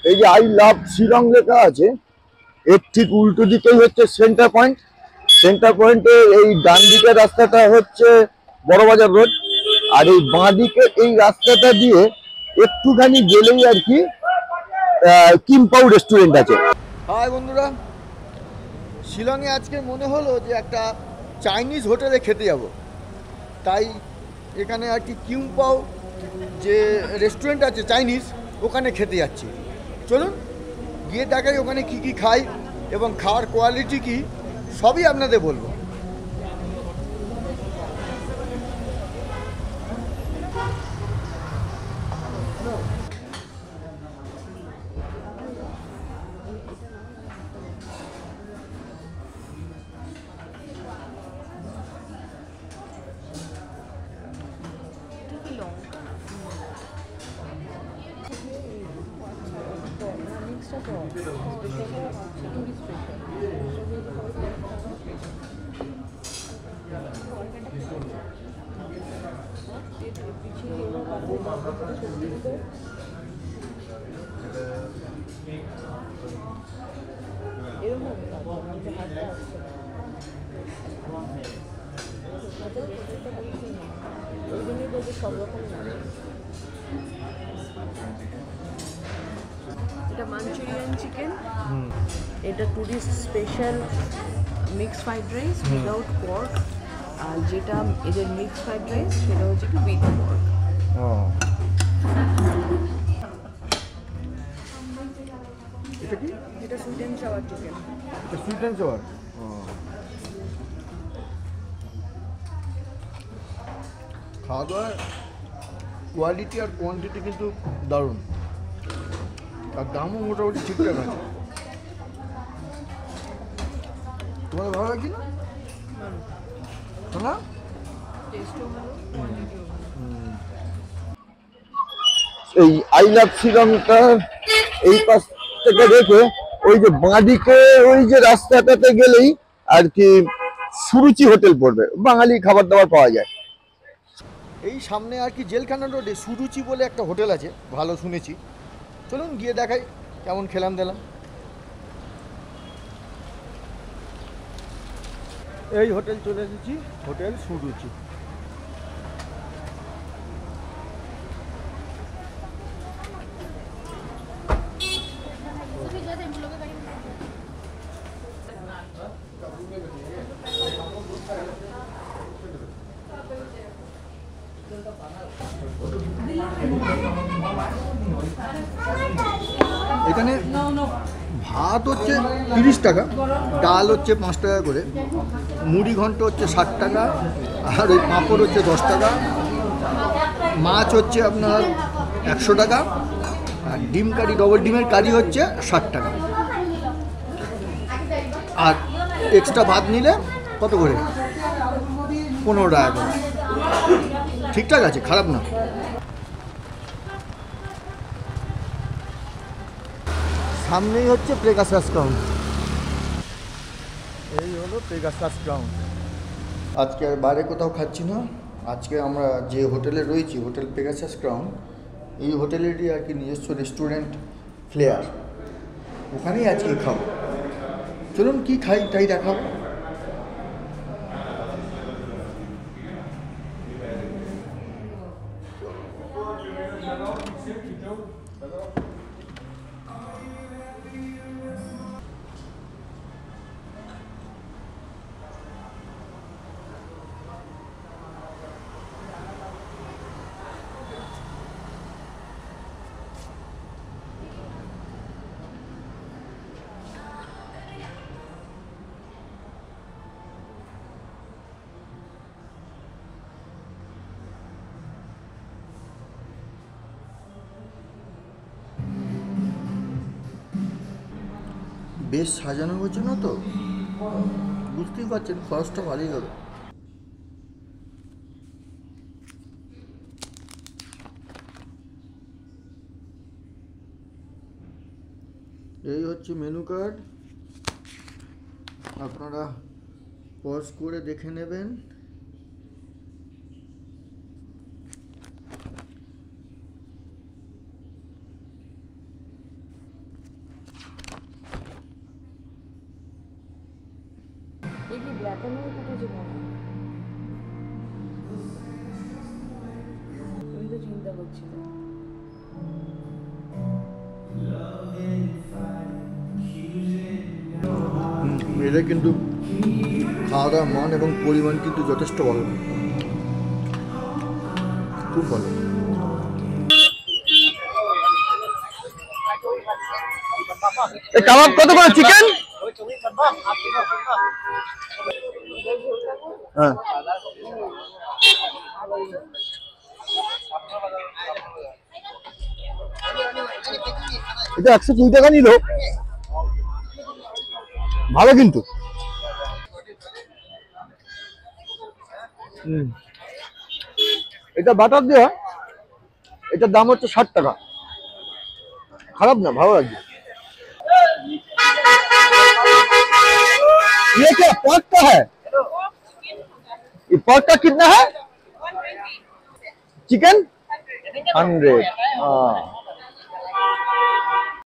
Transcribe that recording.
এই যে I love Shillong লেখা আছে, এর ঠিক উল্টো দিকেই হচ্ছে সেন্টার পয়েন্ট। সেন্টার পয়েন্টে এই ডান দিকের রাস্তাটা হচ্ছে বড়বাজার রোড, আর এই বাঁ দিকে এই রাস্তাটা দিয়ে একটুখানি গেলেই আর কি কিমপাউ রেস্টুরেন্ট আছে। হাই বন্ধুরা, শিলংয়ে আজকে মনে হলো যে একটা চাইনিজ হোটেলে খেতে যাব, তাই এখানে আর কি কিমপাউ যে রেস্টুরেন্ট আছে চাইনিজ, ওখানে খেতে যাচ্ছি। চলুন গিয়ে দেখাই ওখানে কি কি খাই এবং খাওয়ার কোয়ালিটি কি সবই আপনাদের বলবো। এটা মাঞ্চুরিয়ান চিকেন, এটা tourist special mix fried rice without pork, আর যেটা এদের মিক্স ফ্রাইড রাইস সেটা হচ্ছে কি উইথ পর্ক। এটা কি? এটা sweet and sour chicken. Sweet and sour. খাওয়া দাওয়ার কোয়ালিটি আর কোয়ান্টিটি কিন্তু দারুণ, আর দামও মোটামুটি ঠিকঠাক আছে। তোমাদের ভালো লাগছে না? না, এই আই লাভ শ্রীলঙ্কা এই পাশ থেকে দেখে ওই যে বাঁদিকে ওই যে রাস্তাটাতে গেলেই আর কি সুরুচি হোটেল পড়বে, বাঙালি খাবার দাবার পাওয়া যায়। এই সামনে আর কি জেলখানা রোডে সুরুচি বলে একটা হোটেল আছে, ভালো শুনেছি। চলুন গিয়ে দেখাই কেমন খেলাম দিলাম। এই হোটেল চলে এসেছি, হোটেল সুরুচি। এখানে ভাত হচ্ছে 30 টাকা, ডাল হচ্ছে 5 টাকা করে, মুড়ি ঘন্ট হচ্ছে 60 টাকা, আর ওই পাঁপড় হচ্ছে 10 টাকা, মাছ হচ্ছে আপনার 100 টাকা, আর ডিম কারি, ডবল ডিমের কারি হচ্ছে 60 টাকা, আর এক্সট্রা ভাত নিলে কত করে? 15 টাকা করে। ঠিকঠাক আছে, খারাপ না। সামনেই হচ্ছে পেগাসাস গ্রাউন্ড। এই হলো পেগাসাস গ্রাউন্ড। আজকে আর বাইরে কোথাও খাচ্ছি না, আজকে আমরা যে হোটেলে রয়েছি, হোটেল পেগাসাস গ্রাউন্ড, এই হোটেলেরই আর কি নিজস্ব রেস্টুরেন্ট ফ্লেয়ার, ওখানেই আজকে খাবো। চলুন কি খাই তাই দেখাবো। বেশ সাজানো হচ্ছে না তো, বুঝতেই পারছেন খরচটা ভালোই হবে। এই হচ্ছে মেনু কার্ড, আপনারা পজ করে দেখে নেবেন। কি ব্ল্যাক এন্ড হোয়াইট উঠেছে কেন? আমি তো চিন্তা করছিলাম। এটা কিন্তু খাওয়া দাওয়ার মান এবং পরিমাণ কিন্তু যথেষ্ট ভালো, খুব ভালো। এই কাবাব কত করে চিকেন? হ্যাঁ, এটা 120 টাকা নিল, ভালো কিন্তু। এটা বাটার দেওয়া, এটার দাম হচ্ছে 60 টাকা, খারাপ না, ভালো লাগছে। ये क्या पर्क का है? ये पर्क का कितना है? चिकन 100। हाँ